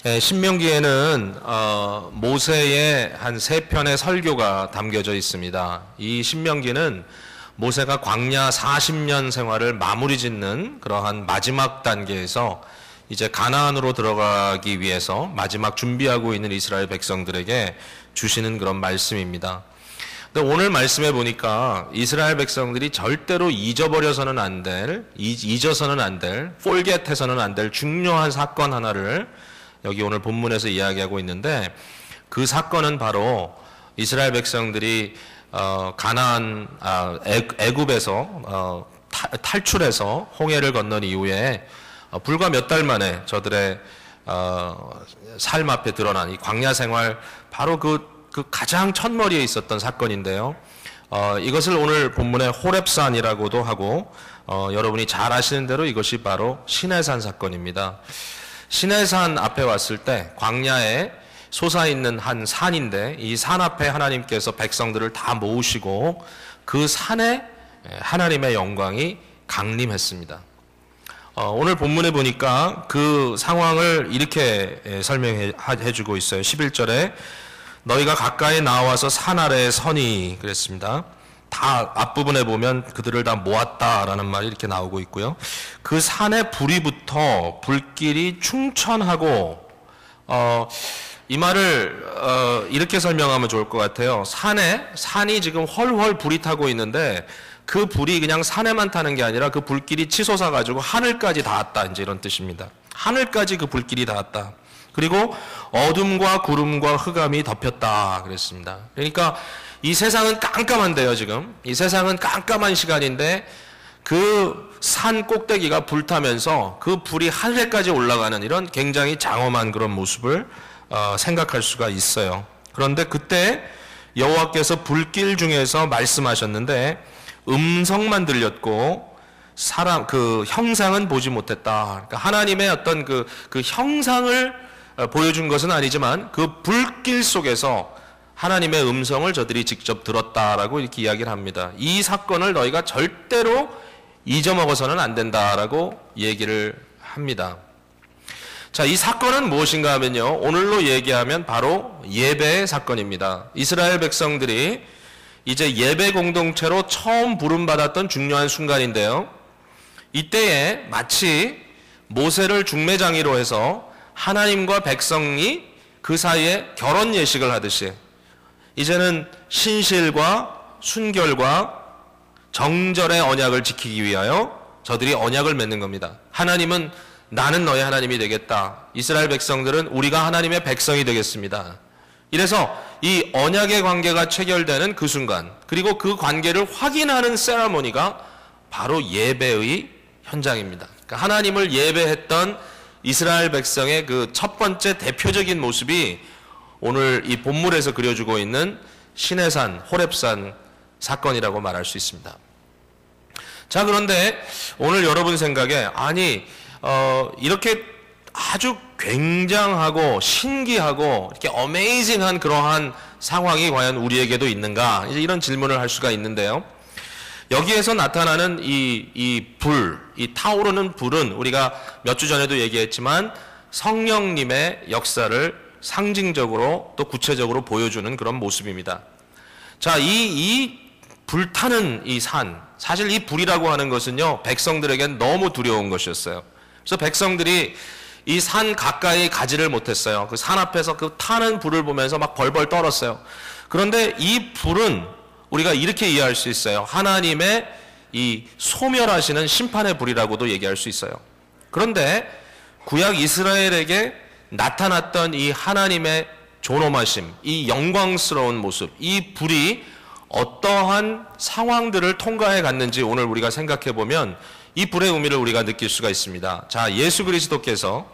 신명기에는 모세의 한 3편의 설교가 담겨져 있습니다. 이 신명기는 모세가 광야 40년 생활을 마무리 짓는 그러한 마지막 단계에서 이제 가나안으로 들어가기 위해서 마지막 준비하고 있는 이스라엘 백성들에게 주시는 그런 말씀입니다. 근데 오늘 말씀해 보니까 이스라엘 백성들이 절대로 잊어버려서는 안 될, 잊어서는 안 될, 폴겟해서는 안 될 중요한 사건 하나를 여기 오늘 본문에서 이야기하고 있는데, 그 사건은 바로 이스라엘 백성들이 애굽에서 탈출해서 홍해를 건넌 이후에 불과 몇 달 만에 저들의 삶 앞에 드러난 이 광야 생활, 바로 그 가장 첫머리에 있었던 사건인데요. 이것을 오늘 본문의 호렙산이라고도 하고, 여러분이 잘 아시는 대로 이것이 바로 시내산 사건입니다. 시내산 앞에 왔을 때 광야에 솟아있는 한 산인데, 이 산 앞에 하나님께서 백성들을 다 모으시고 그 산에 하나님의 영광이 강림했습니다. 오늘 본문에 보니까 그 상황을 이렇게 설명해 주고 있어요. 11절에 너희가 가까이 나와서 산 아래에 서니 그랬습니다. 다 앞부분에 보면 그들을 다 모았다라는 말이 이렇게 나오고 있고요. 그 산에 불이 붙어 불길이 충천하고, 이 말을 이렇게 설명하면 좋을 것 같아요. 산이 지금 헐헐 불이 타고 있는데 그 불이 그냥 산에만 타는 게 아니라 그 불길이 치솟아 가지고 하늘까지 닿았다, 이제 이런 뜻입니다. 하늘까지 그 불길이 닿았다. 그리고 어둠과 구름과 흑암이 덮였다 그랬습니다. 그러니까 이 세상은 깜깜한데요, 지금. 이 세상은 깜깜한 시간인데 그 산 꼭대기가 불타면서 그 불이 하늘까지 올라가는 이런 굉장히 장엄한 그런 모습을 생각할 수가 있어요. 그런데 그때 여호와께서 불길 중에서 말씀하셨는데 음성만 들렸고 그 형상은 보지 못했다. 그러니까 하나님의 어떤 그 형상을 보여준 것은 아니지만 그 불길 속에서 하나님의 음성을 저들이 직접 들었다라고 이렇게 이야기를 합니다. 이 사건을 너희가 절대로 잊어먹어서는 안 된다라고 얘기를 합니다. 자, 이 사건은 무엇인가 하면요, 오늘로 얘기하면 바로 예배의 사건입니다. 이스라엘 백성들이 이제 예배 공동체로 처음 부름받았던 중요한 순간인데요, 이때에 마치 모세를 중매장이로 해서 하나님과 백성이 그 사이에 결혼 예식을 하듯이 이제는 신실과 순결과 정절의 언약을 지키기 위하여 저들이 언약을 맺는 겁니다. 하나님은 나는 너의 하나님이 되겠다. 이스라엘 백성들은 우리가 하나님의 백성이 되겠습니다. 이래서 이 언약의 관계가 체결되는 그 순간, 그리고 그 관계를 확인하는 세레모니가 바로 예배의 현장입니다. 그러니까 하나님을 예배했던 이스라엘 백성의 그 첫 번째 대표적인 모습이 오늘 이 본문에서 그려주고 있는 시내산, 호렙산 사건이라고 말할 수 있습니다. 자, 그런데 오늘 여러분 생각에, 아니 이렇게 아주 굉장하고 신기하고 이렇게 어메이징한 그러한 상황이 과연 우리에게도 있는가, 이제 이런 질문을 할 수가 있는데요, 여기에서 나타나는 이 타오르는 불은 우리가 몇 주 전에도 얘기했지만 성령님의 역사를 상징적으로 또 구체적으로 보여주는 그런 모습입니다. 자, 이 불타는 이 산, 사실 이 불이라고 하는 것은요, 백성들에겐 너무 두려운 것이었어요. 그래서 백성들이 이 산 가까이 가지를 못했어요. 그 산 앞에서 그 타는 불을 보면서 막 벌벌 떨었어요. 그런데 이 불은 우리가 이렇게 이해할 수 있어요. 하나님의 이 소멸하시는 심판의 불이라고도 얘기할 수 있어요. 그런데 구약 이스라엘에게 나타났던 이 하나님의 존엄하심, 이 영광스러운 모습, 이 불이 어떠한 상황들을 통과해 갔는지 오늘 우리가 생각해 보면 이 불의 의미를 우리가 느낄 수가 있습니다. 자, 예수 그리스도께서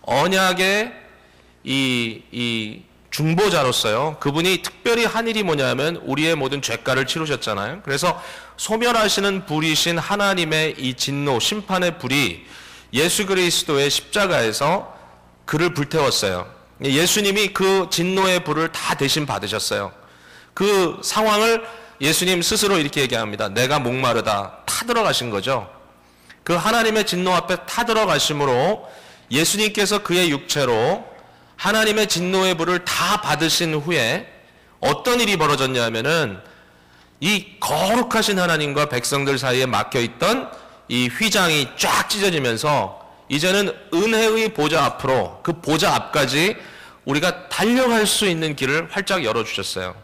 언약의 이 중보자로서요, 그분이 특별히 한 일이 뭐냐면 우리의 모든 죄가를 치르셨잖아요. 그래서 소멸하시는 불이신 하나님의 이 진노, 심판의 불이 예수 그리스도의 십자가에서 그를 불태웠어요. 예수님이 그 진노의 불을 다 대신 받으셨어요. 그 상황을 예수님 스스로 이렇게 얘기합니다. 내가 목마르다, 타들어가신 거죠. 그 하나님의 진노 앞에 타들어가심으로 예수님께서 그의 육체로 하나님의 진노의 불을 다 받으신 후에 어떤 일이 벌어졌냐 하면은 이 거룩하신 하나님과 백성들 사이에 막혀있던 이 휘장이 쫙 찢어지면서 이제는 은혜의 보좌 앞으로, 그 보좌 앞까지 우리가 달려갈 수 있는 길을 활짝 열어주셨어요.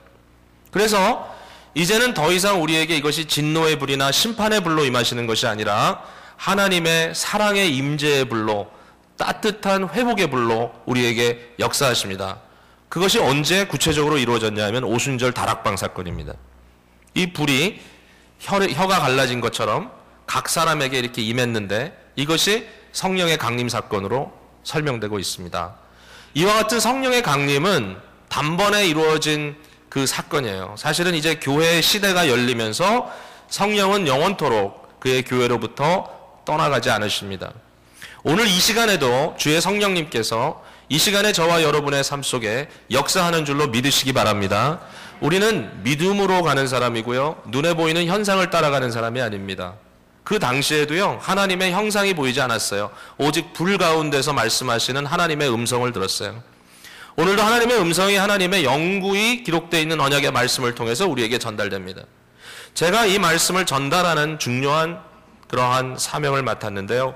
그래서 이제는 더 이상 우리에게 이것이 진노의 불이나 심판의 불로 임하시는 것이 아니라 하나님의 사랑의 임재의 불로, 따뜻한 회복의 불로 우리에게 역사하십니다. 그것이 언제 구체적으로 이루어졌냐 하면 오순절 다락방 사건입니다. 이 불이 혀가 갈라진 것처럼 각 사람에게 이렇게 임했는데 이것이 성령의 강림 사건으로 설명되고 있습니다. 이와 같은 성령의 강림은 단번에 이루어진 그 사건이에요. 사실은 이제 교회의 시대가 열리면서 성령은 영원토록 그의 교회로부터 떠나가지 않으십니다. 오늘 이 시간에도 주의 성령님께서 이 시간에 저와 여러분의 삶 속에 역사하는 줄로 믿으시기 바랍니다. 우리는 믿음으로 가는 사람이고요, 눈에 보이는 현상을 따라가는 사람이 아닙니다. 그 당시에도요, 하나님의 형상이 보이지 않았어요. 오직 불 가운데서 말씀하시는 하나님의 음성을 들었어요. 오늘도 하나님의 음성이 하나님의 영구히 기록되어 있는 언약의 말씀을 통해서 우리에게 전달됩니다. 제가 이 말씀을 전달하는 중요한 그러한 사명을 맡았는데요,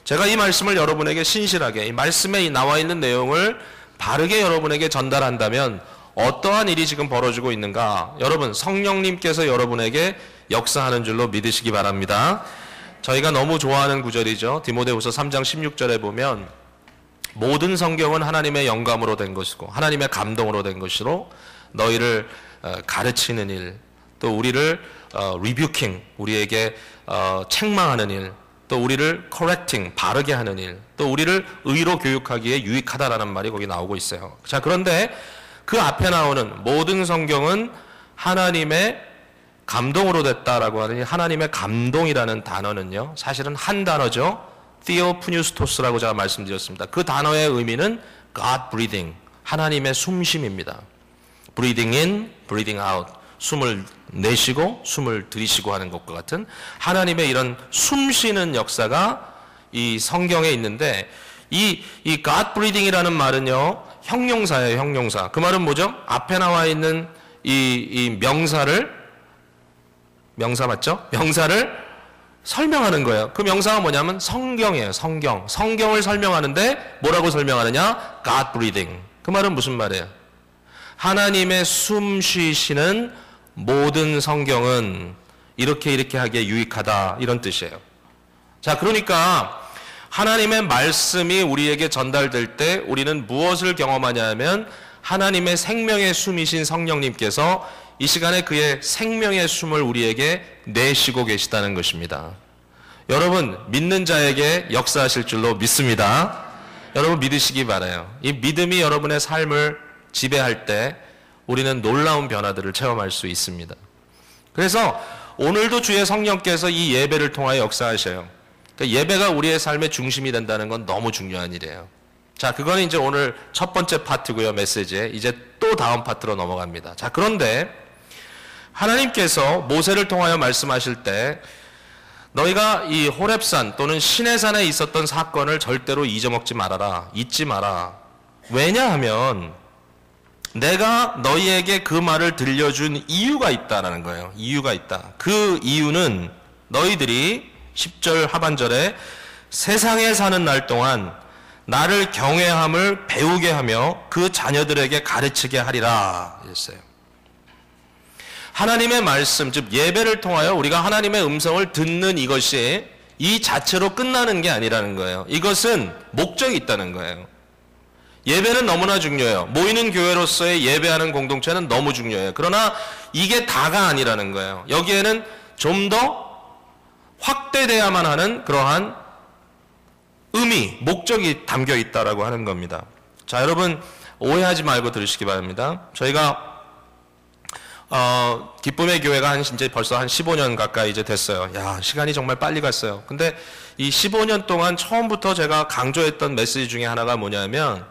제가 이 말씀을 여러분에게 신실하게, 이 말씀에 나와 있는 내용을 바르게 여러분에게 전달한다면 어떠한 일이 지금 벌어지고 있는가, 여러분, 성령님께서 여러분에게 역사하는 줄로 믿으시기 바랍니다. 저희가 너무 좋아하는 구절이죠. 디모데후서 3장 16절에 보면 모든 성경은 하나님의 영감으로 된 것이고 하나님의 감동으로 된 것으로 너희를 가르치는 일, 또 우리를 리뷰킹, 우리에게 책망하는 일, 또 우리를 correcting, 바르게 하는 일, 또 우리를 의로 교육하기에 유익하다라는 말이 거기 나오고 있어요. 자, 그런데 그 앞에 나오는 모든 성경은 하나님의 감동으로 됐다라고 하는 이 하나님의 감동이라는 단어는요, 사실은 한 단어죠. theopneustos라고 제가 말씀드렸습니다. 그 단어의 의미는 God breathing, 하나님의 숨쉼입니다. breathing in, breathing out, 숨을 내쉬고 숨을 들이쉬고 하는 것과 같은 하나님의 이런 숨쉬는 역사가 이 성경에 있는데, 이 God breathing이라는 말은요, 형용사예요, 형용사. 그 말은 뭐죠? 앞에 나와 있는 이 명사 맞죠? 명사를 설명하는 거예요. 그 명사가 뭐냐면 성경이에요, 성경. 성경을 설명하는데 뭐라고 설명하느냐? God breathing. 그 말은 무슨 말이에요? 하나님의 숨 쉬시는 모든 성경은 이렇게 하기에 유익하다, 이런 뜻이에요. 자, 그러니까 하나님의 말씀이 우리에게 전달될 때 우리는 무엇을 경험하냐 하면 하나님의 생명의 숨이신 성령님께서 이 시간에 그의 생명의 숨을 우리에게 내쉬고 계시다는 것입니다. 여러분, 믿는 자에게 역사하실 줄로 믿습니다. 여러분 믿으시기 바라요. 이 믿음이 여러분의 삶을 지배할 때 우리는 놀라운 변화들을 체험할 수 있습니다. 그래서 오늘도 주의 성령께서 이 예배를 통하여 역사하셔요. 그러니까 예배가 우리의 삶의 중심이 된다는 건 너무 중요한 일이에요. 자, 그거는 이제 오늘 첫 번째 파트고요, 메시지에. 이제 또 다음 파트로 넘어갑니다. 자, 그런데 하나님께서 모세를 통하여 말씀하실 때 너희가 이 호렙산 또는 시내산에 있었던 사건을 절대로 잊어먹지 말아라, 잊지 마라. 왜냐하면 내가 너희에게 그 말을 들려준 이유가 있다라는 거예요. 이유가 있다. 그 이유는 너희들이 10절 하반절에 세상에 사는 날 동안 나를 경외함을 배우게 하며 그 자녀들에게 가르치게 하리라 했어요. 하나님의 말씀, 즉 예배를 통하여 우리가 하나님의 음성을 듣는 이것이 이 자체로 끝나는 게 아니라는 거예요. 이것은 목적이 있다는 거예요. 예배는 너무나 중요해요. 모이는 교회로서의 예배하는 공동체는 너무 중요해요. 그러나 이게 다가 아니라는 거예요. 여기에는 좀 더 확대돼야만 하는 그러한 의미, 목적이 담겨 있다라고 하는 겁니다. 자, 여러분 오해하지 말고 들으시기 바랍니다. 저희가 기쁨의 교회가 이제 벌써 한 15년 가까이 이제 됐어요. 야, 시간이 정말 빨리 갔어요. 근데 이 15년 동안 처음부터 제가 강조했던 메시지 중에 하나가 뭐냐면,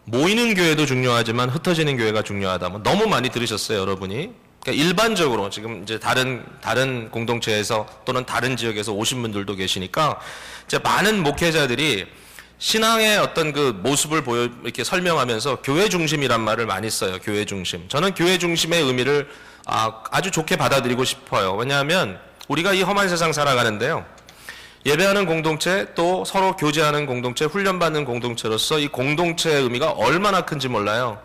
모이는 교회도 중요하지만 흩어지는 교회가 중요하다. 너무 많이 들으셨어요, 여러분이. 그러니까 일반적으로 지금 이제 다른 공동체에서 또는 다른 지역에서 오신 분들도 계시니까 이제 많은 목회자들이 신앙의 어떤 그 모습을 이렇게 설명하면서 교회 중심이란 말을 많이 써요. 교회 중심. 저는 교회 중심의 의미를 아주 좋게 받아들이고 싶어요. 왜냐하면 우리가 이 험한 세상 살아가는데요. 예배하는 공동체, 또 서로 교제하는 공동체, 훈련받는 공동체로서 이 공동체의 의미가 얼마나 큰지 몰라요.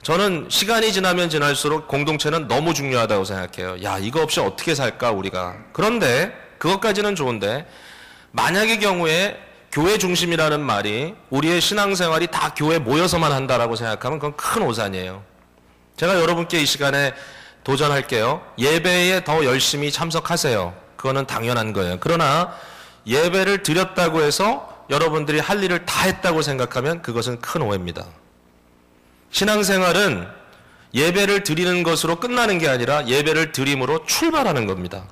저는 시간이 지나면 지날수록 공동체는 너무 중요하다고 생각해요. 야, 이거 없이 어떻게 살까 우리가. 그런데 그것까지는 좋은데 만약의 경우에 교회 중심이라는 말이 우리의 신앙생활이 다 교회 모여서만 한다라고 생각하면 그건 큰 오산이에요. 제가 여러분께 이 시간에 도전할게요. 예배에 더 열심히 참석하세요. 그거는 당연한 거예요. 그러나 예배를 드렸다고 해서 여러분들이 할 일을 다 했다고 생각하면 그것은 큰 오해입니다. 신앙생활은 예배를 드리는 것으로 끝나는 게 아니라 예배를 드림으로 출발하는 겁니다.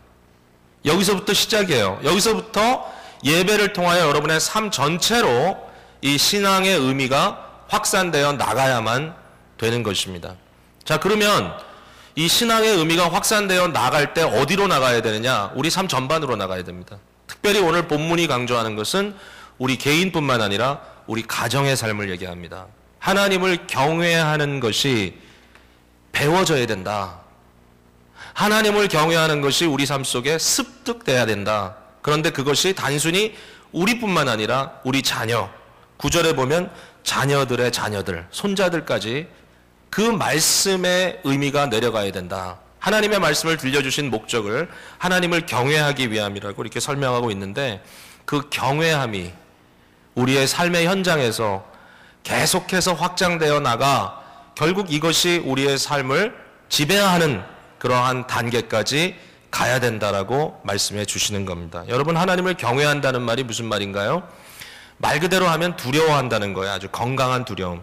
여기서부터 시작이에요. 여기서부터 예배를 통하여 여러분의 삶 전체로 이 신앙의 의미가 확산되어 나가야만 되는 것입니다. 자, 그러면 이 신앙의 의미가 확산되어 나갈 때 어디로 나가야 되느냐? 우리 삶 전반으로 나가야 됩니다. 특별히 오늘 본문이 강조하는 것은 우리 개인뿐만 아니라 우리 가정의 삶을 얘기합니다. 하나님을 경외하는 것이 배워져야 된다. 하나님을 경외하는 것이 우리 삶 속에 습득돼야 된다. 그런데 그것이 단순히 우리뿐만 아니라 우리 자녀, 9절에 보면 자녀들의 자녀들, 손자들까지 그 말씀의 의미가 내려가야 된다. 하나님의 말씀을 들려주신 목적을 하나님을 경외하기 위함이라고 이렇게 설명하고 있는데 그 경외함이 우리의 삶의 현장에서 계속해서 확장되어 나가 결국 이것이 우리의 삶을 지배하는 그러한 단계까지 가야 된다라고 말씀해 주시는 겁니다. 여러분, 하나님을 경외한다는 말이 무슨 말인가요? 말 그대로 하면 두려워한다는 거예요. 아주 건강한 두려움.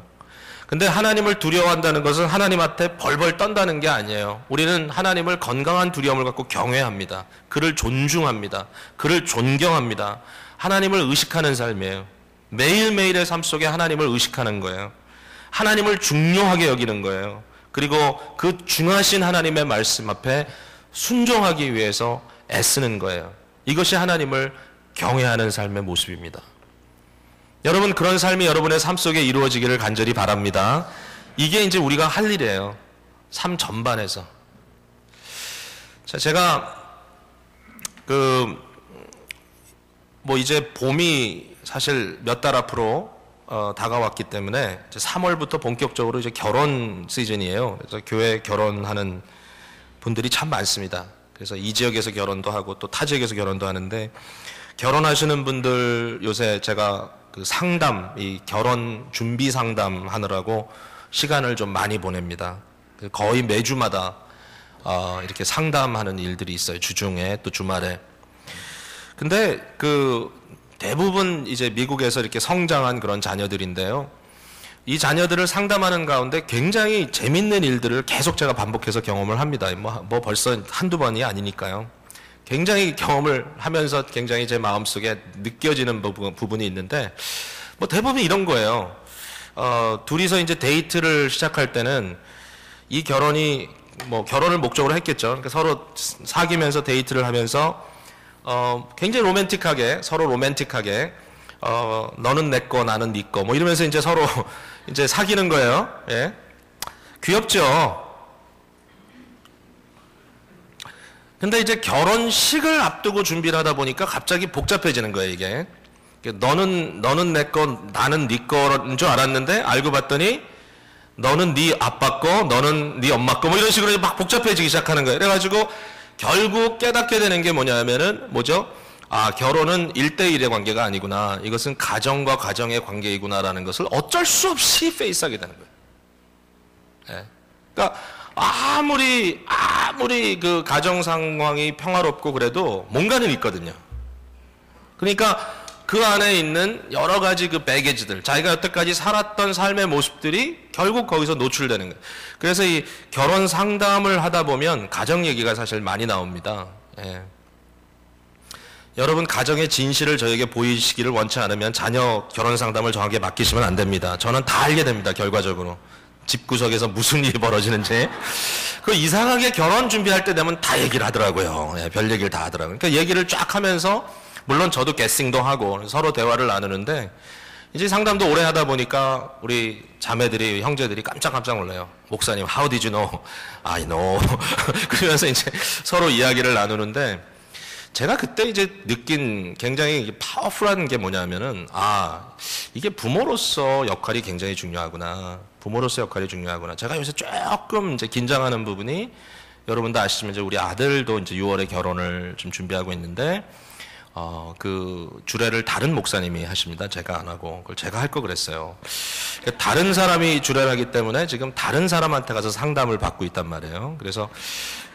근데 하나님을 두려워한다는 것은 하나님 앞에 벌벌 떤다는 게 아니에요. 우리는 하나님을 건강한 두려움을 갖고 경외합니다. 그를 존중합니다. 그를 존경합니다. 하나님을 의식하는 삶이에요. 매일매일의 삶 속에 하나님을 의식하는 거예요. 하나님을 중요하게 여기는 거예요. 그리고 그 중하신 하나님의 말씀 앞에 순종하기 위해서 애쓰는 거예요. 이것이 하나님을 경외하는 삶의 모습입니다. 여러분, 그런 삶이 여러분의 삶 속에 이루어지기를 간절히 바랍니다. 이게 이제 우리가 할 일이에요. 삶 전반에서. 자, 제가 이제 봄이 사실 몇 달 앞으로 다가왔기 때문에 이제 3월부터 본격적으로 이제 결혼 시즌이에요. 그래서 교회 결혼하는 분들이 참 많습니다. 그래서 이 지역에서 결혼도 하고 또 타 지역에서 결혼도 하는데, 결혼하시는 분들 요새 제가 그 상담, 이 결혼 준비 상담 하느라고 시간을 좀 많이 보냅니다. 거의 매주마다 이렇게 상담하는 일들이 있어요. 주중에 또 주말에. 근데 대부분 이제 미국에서 이렇게 성장한 그런 자녀들인데요. 이 자녀들을 상담하는 가운데 굉장히 재밌는 일들을 계속 제가 반복해서 경험을 합니다. 뭐 벌써 한두 번이 아니니까요. 굉장히 경험을 하면서 굉장히 제 마음속에 느껴지는 부분이 있는데, 대부분 이런 거예요. 둘이서 이제 데이트를 시작할 때는 이 결혼이 결혼을 목적으로 했겠죠. 그러니까 서로 사귀면서 데이트를 하면서 굉장히 로맨틱하게, 서로 로맨틱하게 너는 내 거 나는 네 거 이러면서 이제 서로 이제 사귀는 거예요. 예. 귀엽죠. 근데 이제 결혼식을 앞두고 준비를 하다 보니까 갑자기 복잡해지는 거예요, 이게. 너는 내 거, 나는 네 거인 줄 알았는데 알고 봤더니 너는 네 아빠 거, 너는 네 엄마 거 이런 식으로 막 복잡해지기 시작하는 거예요. 그래가지고 결국 깨닫게 되는 게 뭐냐면은 뭐죠? 결혼은 1대1의 관계가 아니구나. 이것은 가정과 가정의 관계이구나라는 것을 어쩔 수 없이 페이스하게 되는 거예요. 예. 그러니까 아무리 그 가정 상황이 평화롭고 그래도 뭔가는 있거든요. 그러니까 그 안에 있는 여러 가지 그 배게지들, 자기가 여태까지 살았던 삶의 모습들이 결국 거기서 노출되는 거예요. 그래서 이 결혼 상담을 하다 보면 가정 얘기가 사실 많이 나옵니다. 예. 여러분, 가정의 진실을 저에게 보이시기를 원치 않으면 자녀 결혼 상담을 저에게 맡기시면 안 됩니다. 저는 다 알게 됩니다, 결과적으로. 집구석에서 무슨 일이 벌어지는지. 그 이상하게 결혼 준비할 때 되면 다 얘기를 하더라고요. 예, 별 얘기를 다 하더라고요. 그러니까 얘기를 쫙 하면서, 물론 저도 게싱도 하고 서로 대화를 나누는데, 이제 상담도 오래 하다 보니까 우리 자매들이, 형제들이 깜짝깜짝 놀라요. 목사님, how did you know? I know. 그러면서 이제 서로 이야기를 나누는데, 제가 그때 이제 느낀 굉장히 파워풀한 게 뭐냐면은, 이게 부모로서 역할이 굉장히 중요하구나. 부모로서 역할이 중요하구나. 제가 요새 조금 이제 긴장하는 부분이, 여러분도 아시지만 이제 우리 아들도 이제 6월에 결혼을 좀 준비하고 있는데, 그 주례를 다른 목사님이 하십니다. 제가 안 하고. 그걸 제가 할 거 그랬어요. 다른 사람이 주례를 하기 때문에 지금 다른 사람한테 가서 상담을 받고 있단 말이에요. 그래서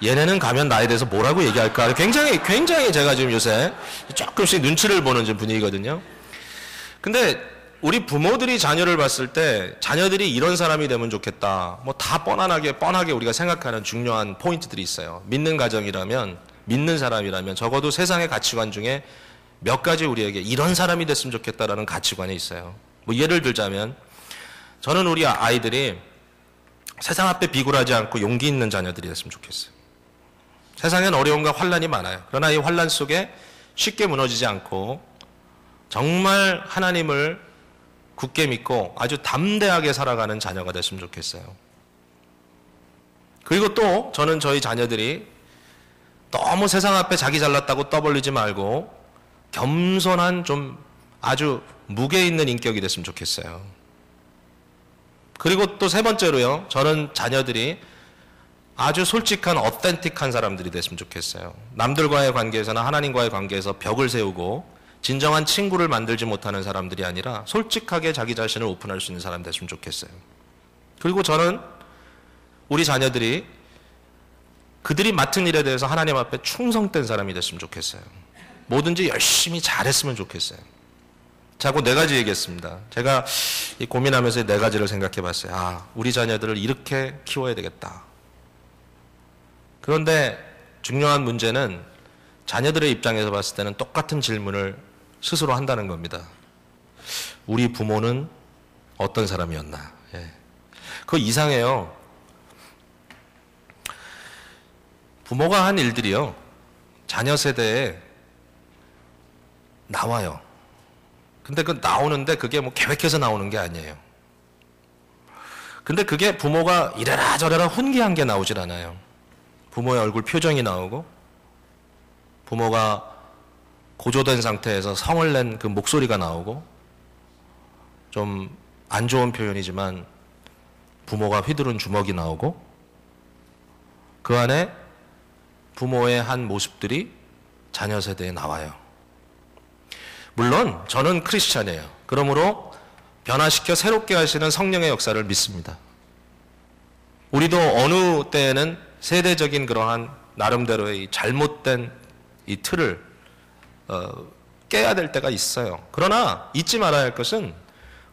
얘네는 가면 나에 대해서 뭐라고 얘기할까? 굉장히 제가 지금 요새 조금씩 눈치를 보는 좀 분위기거든요. 근데 우리 부모들이 자녀를 봤을 때 자녀들이 이런 사람이 되면 좋겠다. 뭐 다 뻔하게 우리가 생각하는 중요한 포인트들이 있어요. 믿는 가정이라면, 믿는 사람이라면 적어도 세상의 가치관 중에 몇 가지 우리에게 이런 사람이 됐으면 좋겠다라는 가치관이 있어요. 뭐 예를 들자면, 저는 우리 아이들이 세상 앞에 비굴하지 않고 용기 있는 자녀들이 됐으면 좋겠어요. 세상엔 어려움과 환란이 많아요. 그러나 이 환란 속에 쉽게 무너지지 않고 정말 하나님을 굳게 믿고 아주 담대하게 살아가는 자녀가 됐으면 좋겠어요. 그리고 또 저는 저희 자녀들이 너무 세상 앞에 자기 잘났다고 떠벌리지 말고 겸손한, 좀 아주 무게 있는 인격이 됐으면 좋겠어요. 그리고 또 세 번째로요, 저는 자녀들이 아주 솔직한, 어텐틱한 사람들이 됐으면 좋겠어요. 남들과의 관계에서나 하나님과의 관계에서 벽을 세우고 진정한 친구를 만들지 못하는 사람들이 아니라 솔직하게 자기 자신을 오픈할 수 있는 사람 됐으면 좋겠어요. 그리고 저는 우리 자녀들이 그들이 맡은 일에 대해서 하나님 앞에 충성된 사람이 됐으면 좋겠어요. 뭐든지 열심히 잘했으면 좋겠어요. 자, 그 네 가지 얘기했습니다. 제가 고민하면서 네 가지를 생각해 봤어요. 우리 자녀들을 이렇게 키워야 되겠다. 그런데 중요한 문제는 자녀들의 입장에서 봤을 때는 똑같은 질문을 스스로 한다는 겁니다. 우리 부모는 어떤 사람이었나? 예. 그거 이상해요. 부모가 한 일들이요, 자녀 세대에 나와요. 근데 그 나오는데 그게 뭐 계획해서 나오는 게 아니에요. 근데 그게 부모가 이래라 저래라 훈계한 게 나오질 않아요. 부모의 얼굴 표정이 나오고, 부모가 고조된 상태에서 성을 낸 그 목소리가 나오고, 좀 안 좋은 표현이지만 부모가 휘두른 주먹이 나오고, 그 안에 부모의 한 모습들이 자녀 세대에 나와요. 물론 저는 크리스찬이에요. 그러므로 변화시켜 새롭게 하시는 성령의 역사를 믿습니다. 우리도 어느 때에는 세대적인 그러한 나름대로의 잘못된 이 틀을 깨야 될 때가 있어요. 그러나 잊지 말아야 할 것은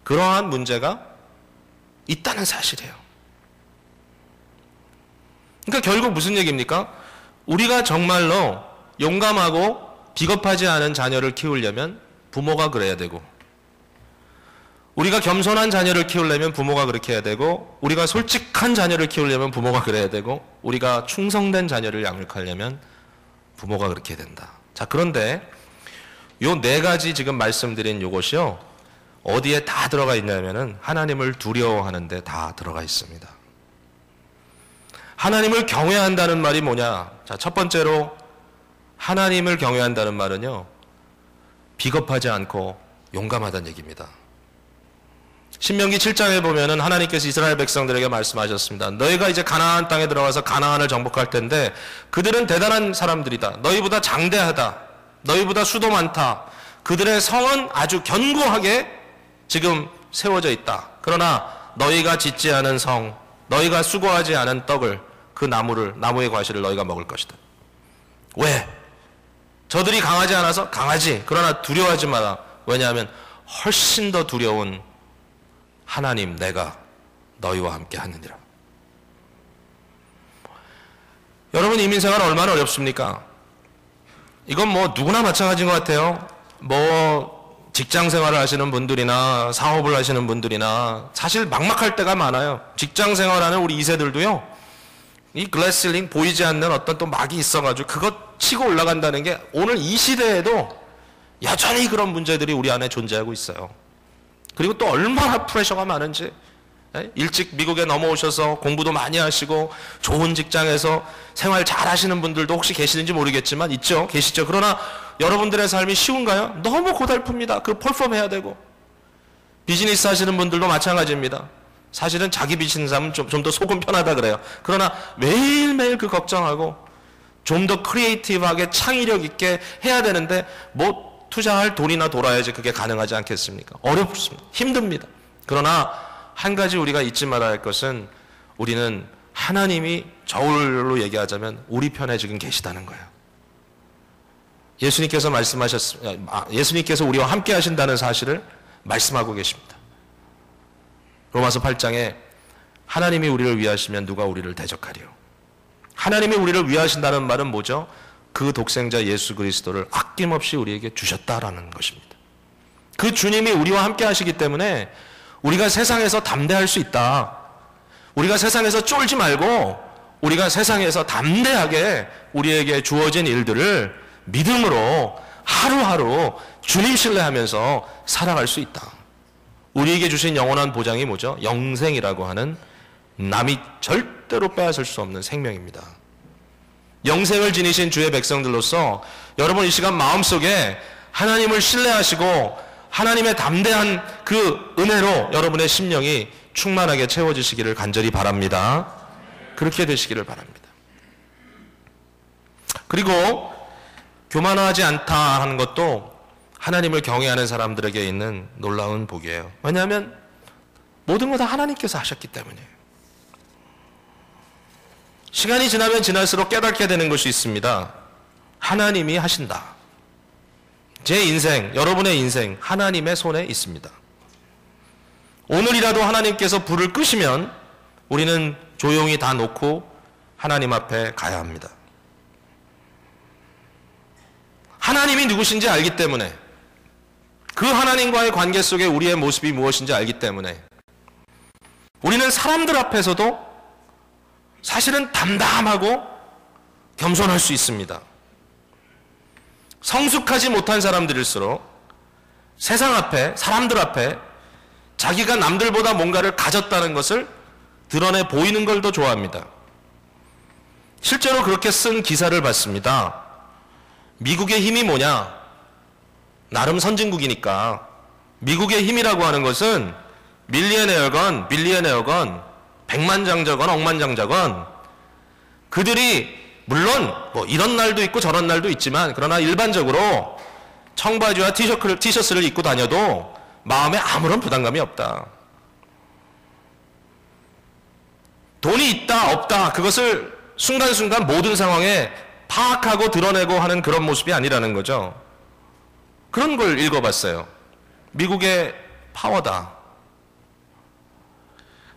그러한 문제가 있다는 사실이에요. 그러니까 결국 무슨 얘기입니까? 우리가 정말로 용감하고 비겁하지 않은 자녀를 키우려면 부모가 그래야 되고, 우리가 겸손한 자녀를 키우려면 부모가 그렇게 해야 되고, 우리가 솔직한 자녀를 키우려면 부모가 그래야 되고, 우리가 충성된 자녀를 양육하려면 부모가 그렇게 해야 된다. 자, 그런데 요 네 가지 지금 말씀드린 요것이요, 어디에 다 들어가 있냐면은 하나님을 두려워하는 데 다 들어가 있습니다. 하나님을 경외한다는 말이 뭐냐? 자, 첫 번째로 하나님을 경외한다는 말은요, 비겁하지 않고 용감하다는 얘기입니다. 신명기 7장에 보면은 하나님께서 이스라엘 백성들에게 말씀하셨습니다. 너희가 이제 가나안 땅에 들어가서 가나안을 정복할 텐데 그들은 대단한 사람들이다. 너희보다 장대하다. 너희보다 수도 많다. 그들의 성은 아주 견고하게 지금 세워져 있다. 그러나 너희가 짓지 않은 성, 너희가 수고하지 않은 떡을, 그 나무의 과실을 너희가 먹을 것이다. 왜? 저들이 강하지 않아서? 강하지. 그러나 두려워하지 마라. 왜냐하면 훨씬 더 두려운 하나님 내가 너희와 함께 하느니라. 여러분, 이민생활 얼마나 어렵습니까? 이건 뭐 누구나 마찬가지인 것 같아요. 뭐 직장 생활을 하시는 분들이나 사업을 하시는 분들이나 사실 막막할 때가 많아요. 직장 생활하는 우리 2세들도요. 이 글래스실링 보이지 않는 어떤 또 막이 있어가지고 그것 치고 올라간다는 게 오늘 이 시대에도 여전히 그런 문제들이 우리 안에 존재하고 있어요. 그리고 또 얼마나 프레셔가 많은지, 일찍 미국에 넘어오셔서 공부도 많이 하시고 좋은 직장에서 생활 잘 하시는 분들도 혹시 계시는지 모르겠지만 있죠. 계시죠. 그러나 여러분들의 삶이 쉬운가요? 너무 고달픕니다. 그 펄펌해야 되고. 비즈니스 하시는 분들도 마찬가지입니다. 사실은 자기 비즈니스 하면 좀 더 속은 편하다 그래요. 그러나 매일매일 그 걱정하고 좀 더 크리에이티브하게 창의력 있게 해야 되는데 뭐 투자할 돈이나 돌아야지 그게 가능하지 않겠습니까? 어렵습니다. 힘듭니다. 그러나 한 가지 우리가 잊지 말아야 할 것은 우리는 하나님이 저울로 얘기하자면 우리 편에 지금 계시다는 거예요. 예수님께서 예수님께서 우리와 함께 하신다는 사실을 말씀하고 계십니다. 로마서 8장에 하나님이 우리를 위하시면 누가 우리를 대적하리요. 하나님이 우리를 위하신다는 말은 뭐죠? 그 독생자 예수 그리스도를 아낌없이 우리에게 주셨다라는 것입니다. 그 주님이 우리와 함께 하시기 때문에 우리가 세상에서 담대할 수 있다. 우리가 세상에서 쫄지 말고 우리가 세상에서 담대하게 우리에게 주어진 일들을 믿음으로 하루하루 주님 신뢰하면서 살아갈 수 있다. 우리에게 주신 영원한 보장이 뭐죠? 영생이라고 하는 남이 절대로 빼앗을 수 없는 생명입니다. 영생을 지니신 주의 백성들로서 여러분 이 시간 마음속에 하나님을 신뢰하시고 하나님의 담대한 그 은혜로 여러분의 심령이 충만하게 채워지시기를 간절히 바랍니다. 그렇게 되시기를 바랍니다. 그리고 교만하지 않다 하는 것도 하나님을 경외하는 사람들에게 있는 놀라운 복이에요. 왜냐하면 모든 거 다 하나님께서 하셨기 때문이에요. 시간이 지나면 지날수록 깨닫게 되는 것이 있습니다. 하나님이 하신다. 제 인생, 여러분의 인생 하나님의 손에 있습니다. 오늘이라도 하나님께서 불을 끄시면 우리는 조용히 다 놓고 하나님 앞에 가야 합니다. 하나님이 누구신지 알기 때문에, 그 하나님과의 관계 속에 우리의 모습이 무엇인지 알기 때문에 우리는 사람들 앞에서도 사실은 담담하고 겸손할 수 있습니다. 성숙하지 못한 사람들일수록 세상 앞에, 사람들 앞에 자기가 남들보다 뭔가를 가졌다는 것을 드러내 보이는 걸 더 좋아합니다. 실제로 그렇게 쓴 기사를 봤습니다. 미국의 힘이 뭐냐? 나름 선진국이니까 미국의 힘이라고 하는 것은 밀리어네어건 빌리어네어건 백만장자건 억만장자건 그들이 물론 뭐 이런 날도 있고 저런 날도 있지만 그러나 일반적으로 청바지와 티셔츠를 입고 다녀도 마음에 아무런 부담감이 없다. 돈이 있다 없다 그것을 순간순간 모든 상황에 파악하고 드러내고 하는 그런 모습이 아니라는 거죠. 그런 걸 읽어봤어요. 미국의 파워다.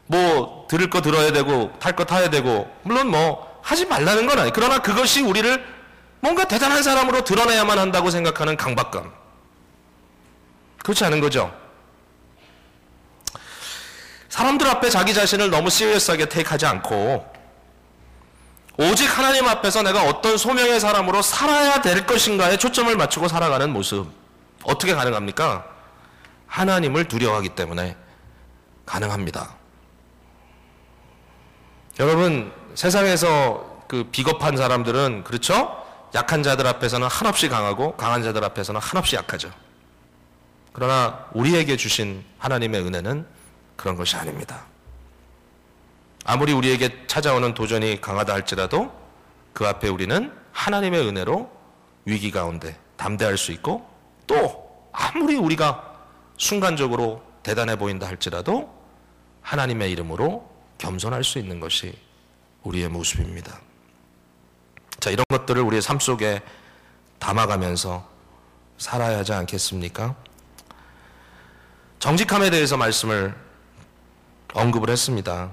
뭐 들을 거 들어야 되고 탈 거 타야 되고 물론 뭐 하지 말라는 건 아니에요. 그러나 그것이 우리를 뭔가 대단한 사람으로 드러내야만 한다고 생각하는 강박감. 그렇지 않은 거죠. 사람들 앞에 자기 자신을 너무 시리어스하게 테이크하지 않고 오직 하나님 앞에서 내가 어떤 소명의 사람으로 살아야 될 것인가에 초점을 맞추고 살아가는 모습. 어떻게 가능합니까? 하나님을 두려워하기 때문에 가능합니다. 여러분, 세상에서 그 비겁한 사람들은 그렇죠? 약한 자들 앞에서는 한없이 강하고 강한 자들 앞에서는 한없이 약하죠. 그러나 우리에게 주신 하나님의 은혜는 그런 것이 아닙니다. 아무리 우리에게 찾아오는 도전이 강하다 할지라도 그 앞에 우리는 하나님의 은혜로 위기 가운데 담대할 수 있고 또 아무리 우리가 순간적으로 대단해 보인다 할지라도 하나님의 이름으로 겸손할 수 있는 것이 우리의 모습입니다. 자, 이런 것들을 우리의 삶 속에 담아가면서 살아야 하지 않겠습니까? 정직함에 대해서 말씀을 언급을 했습니다.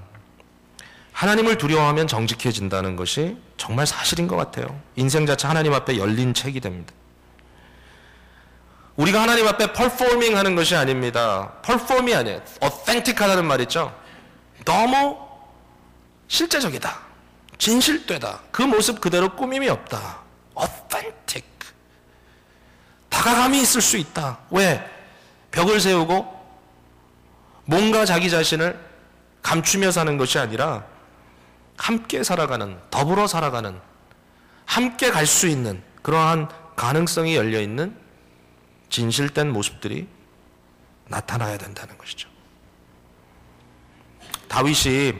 하나님을 두려워하면 정직해진다는 것이 정말 사실인 것 같아요. 인생 자체 하나님 앞에 열린 책이 됩니다. 우리가 하나님 앞에 performing 하는 것이 아닙니다. perform이 아니에요. authentic하다는 말 있죠. 너무 실제적이다. 진실되다. 그 모습 그대로 꾸밈이 없다. authentic. 다가감이 있을 수 있다. 왜? 벽을 세우고 뭔가 자기 자신을 감추며 사는 것이 아니라 함께 살아가는, 더불어 살아가는, 함께 갈 수 있는 그러한 가능성이 열려있는 진실된 모습들이 나타나야 된다는 것이죠. 다윗이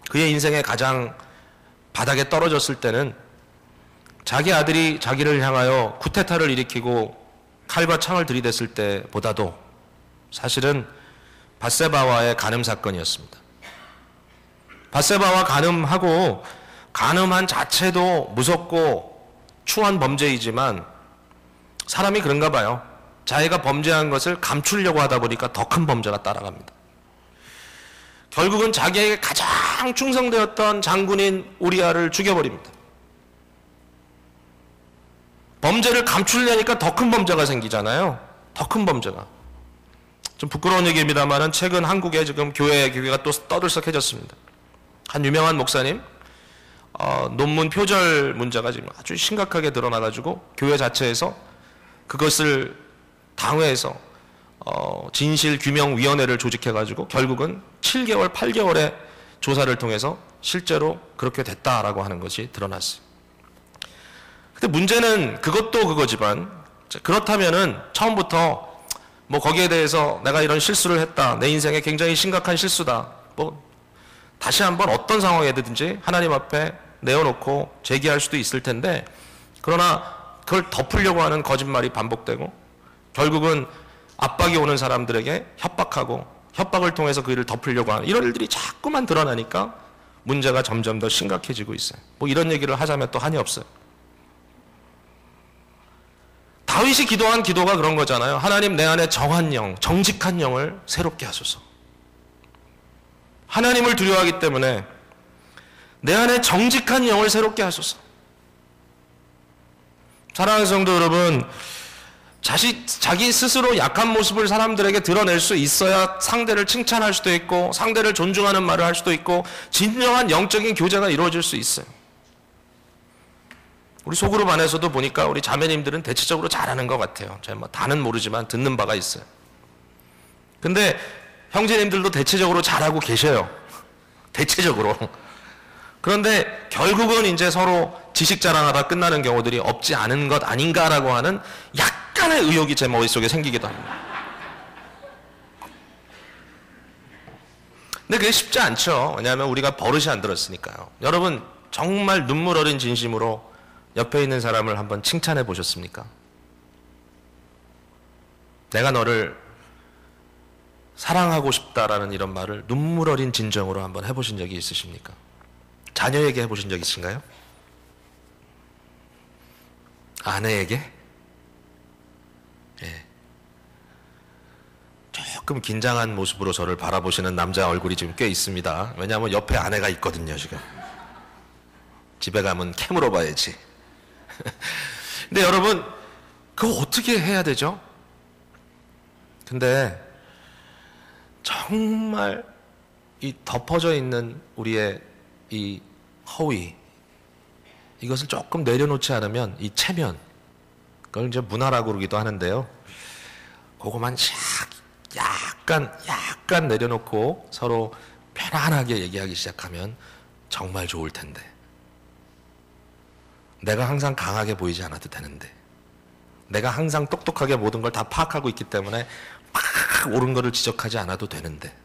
그의 인생의 가장 바닥에 떨어졌을 때는 자기 아들이 자기를 향하여 쿠데타를 일으키고 칼과 창을 들이댔을 때보다도 사실은 밧세바와의 간음 사건이었습니다. 밧세바와 간음하고 간음한 자체도 무섭고 추한 범죄이지만 사람이 그런가 봐요. 자기가 범죄한 것을 감추려고 하다 보니까 더 큰 범죄가 따라갑니다. 결국은 자기에게 가장 충성되었던 장군인 우리아를 죽여버립니다. 범죄를 감추려니까 더 큰 범죄가 생기잖아요. 더 큰 범죄가. 좀 부끄러운 얘기입니다만은 최근 한국에 지금 교회가 또 떠들썩해졌습니다. 한 유명한 목사님 논문 표절 문제가 지금 아주 심각하게 드러나가지고 교회 자체에서 그것을 당회에서 진실규명위원회를 조직해가지고 결국은 7개월, 8개월의 조사를 통해서 실제로 그렇게 됐다라고 하는 것이 드러났어요. 근데 문제는 그것도 그거지만 그렇다면은 처음부터 뭐 거기에 대해서 내가 이런 실수를 했다. 내 인생에 굉장히 심각한 실수다. 뭐 다시 한번 어떤 상황이든지 하나님 앞에 내어놓고 제기할 수도 있을 텐데 그러나 그걸 덮으려고 하는 거짓말이 반복되고 결국은 압박이 오는 사람들에게 협박하고 협박을 통해서 그 일을 덮으려고 하는 이런 일들이 자꾸만 드러나니까 문제가 점점 더 심각해지고 있어요. 뭐 이런 얘기를 하자면 또 한이 없어요. 다윗이 기도한 기도가 그런 거잖아요. 하나님 내 안에 정한 영, 정직한 영을 새롭게 하소서. 하나님을 두려워하기 때문에 내 안에 정직한 영을 새롭게 하소서. 사랑하는 성도 여러분, 자기 스스로 약한 모습을 사람들에게 드러낼 수 있어야 상대를 칭찬할 수도 있고 상대를 존중하는 말을 할 수도 있고 진정한 영적인 교제가 이루어질 수 있어요. 우리 소그룹 안에서도 보니까 우리 자매님들은 대체적으로 잘하는 것 같아요. 제가 뭐 다는 모르지만 듣는 바가 있어요. 근데 형제님들도 대체적으로 잘하고 계셔요. 대체적으로. 그런데 결국은 이제 서로 지식 자랑하다 끝나는 경우들이 없지 않은 것 아닌가라고 하는 약간의 의혹이 제 머릿속에 생기기도 합니다. 근데 그게 쉽지 않죠. 왜냐하면 우리가 버릇이 안 들었으니까요. 여러분 정말 눈물 어린 진심으로 옆에 있는 사람을 한번 칭찬해 보셨습니까? 내가 너를 사랑하고 싶다라는 이런 말을 눈물 어린 진정으로 한번 해보신 적이 있으십니까? 자녀에게 해보신 적 있으신가요? 아내에게? 예. 조금 긴장한 모습으로 저를 바라보시는 남자 얼굴이 지금 꽤 있습니다. 왜냐하면 옆에 아내가 있거든요, 지금. 집에 가면 캠으로 봐야지. 근데 여러분, 그거 어떻게 해야 되죠? 근데 정말 이 덮어져 있는 우리의 이 허위, 이것을 조금 내려놓지 않으면 이 체면, 그걸 이제 문화라고 그러기도 하는데요. 그거만 약간 내려놓고 서로 편안하게 얘기하기 시작하면 정말 좋을 텐데. 내가 항상 강하게 보이지 않아도 되는데. 내가 항상 똑똑하게 모든 걸 다 파악하고 있기 때문에 막 옳은 거를 지적하지 않아도 되는데.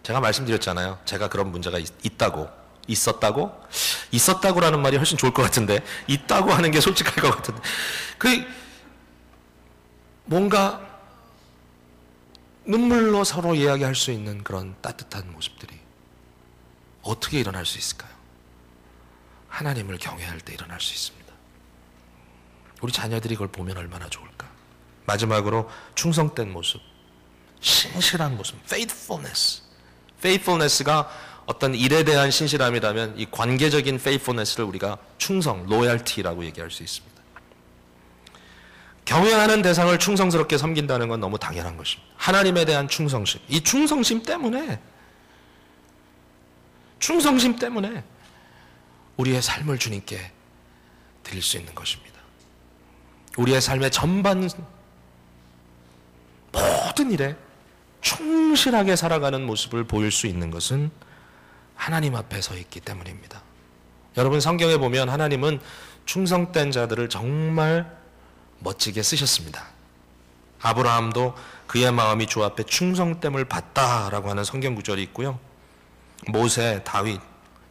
제가 말씀드렸잖아요. 제가 그런 문제가 있다고. 있었다고라는 말이 훨씬 좋을 것 같은데 있다고 하는 게 솔직할 것 같은데 뭔가 눈물로 서로 이야기할 수 있는 그런 따뜻한 모습들이 어떻게 일어날 수 있을까요? 하나님을 경외할 때 일어날 수 있습니다. 우리 자녀들이 그걸 보면 얼마나 좋을까. 마지막으로 충성된 모습, 신실한 모습, faithfulness가 어떤 일에 대한 신실함이라면 이 관계적인 faithfulness를 우리가 충성, loyalty라고 얘기할 수 있습니다. 경외하는 대상을 충성스럽게 섬긴다는 건 너무 당연한 것입니다. 하나님에 대한 충성심. 이 충성심 때문에 우리의 삶을 주님께 드릴 수 있는 것입니다. 우리의 삶의 전반 모든 일에 충실하게 살아가는 모습을 보일 수 있는 것은 하나님 앞에 서 있기 때문입니다. 여러분, 성경에 보면 하나님은 충성된 자들을 정말 멋지게 쓰셨습니다. 아브라함도 그의 마음이 주 앞에 충성됨을 받다라고 하는 성경 구절이 있고요. 모세, 다윗,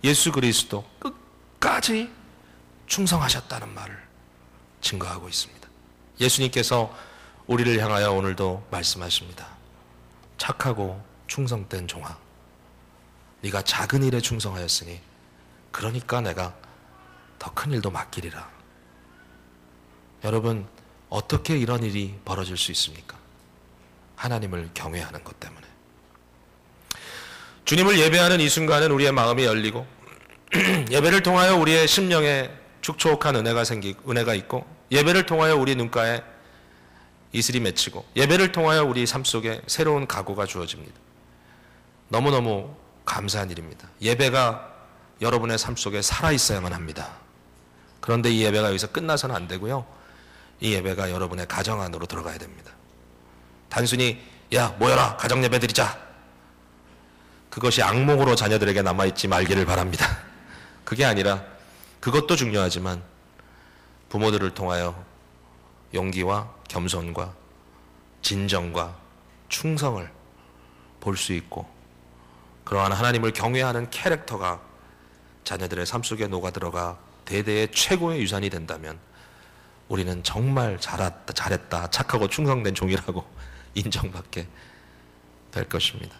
예수 그리스도 끝까지 충성하셨다는 말을 증거하고 있습니다. 예수님께서 우리를 향하여 오늘도 말씀하십니다. 착하고 충성된 종아, 네가 작은 일에 충성하였으니 그러니까 내가 더 큰 일도 맡기리라. 여러분, 어떻게 이런 일이 벌어질 수 있습니까? 하나님을 경외하는 것 때문에. 주님을 예배하는 이 순간은 우리의 마음이 열리고 예배를 통하여 우리의 심령에 촉촉한 은혜가 있고, 예배를 통하여 우리 눈가에 이슬이 맺히고, 예배를 통하여 우리 삶 속에 새로운 각오가 주어집니다. 너무너무 감사한 일입니다. 예배가 여러분의 삶 속에 살아있어야만 합니다. 그런데 이 예배가 여기서 끝나서는 안 되고요. 이 예배가 여러분의 가정 안으로 들어가야 됩니다. 단순히 야 모여라 가정 예배 드리자, 그것이 악몽으로 자녀들에게 남아있지 말기를 바랍니다. 그게 아니라, 그것도 중요하지만 부모들을 통하여 용기와 겸손과 진정과 충성을 볼 수 있고, 그러한 하나님을 경외하는 캐릭터가 자녀들의 삶 속에 녹아들어가 대대의 최고의 유산이 된다면 우리는 정말 잘했다, 착하고 충성된 종이라고 인정받게 될 것입니다.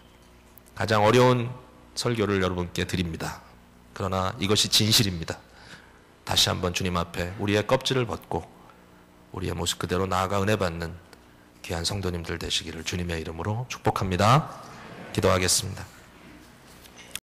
가장 어려운 설교를 여러분께 드립니다. 그러나 이것이 진실입니다. 다시 한번 주님 앞에 우리의 껍질을 벗고 우리의 모습 그대로 나아가 은혜 받는 귀한 성도님들 되시기를 주님의 이름으로 축복합니다. 기도하겠습니다.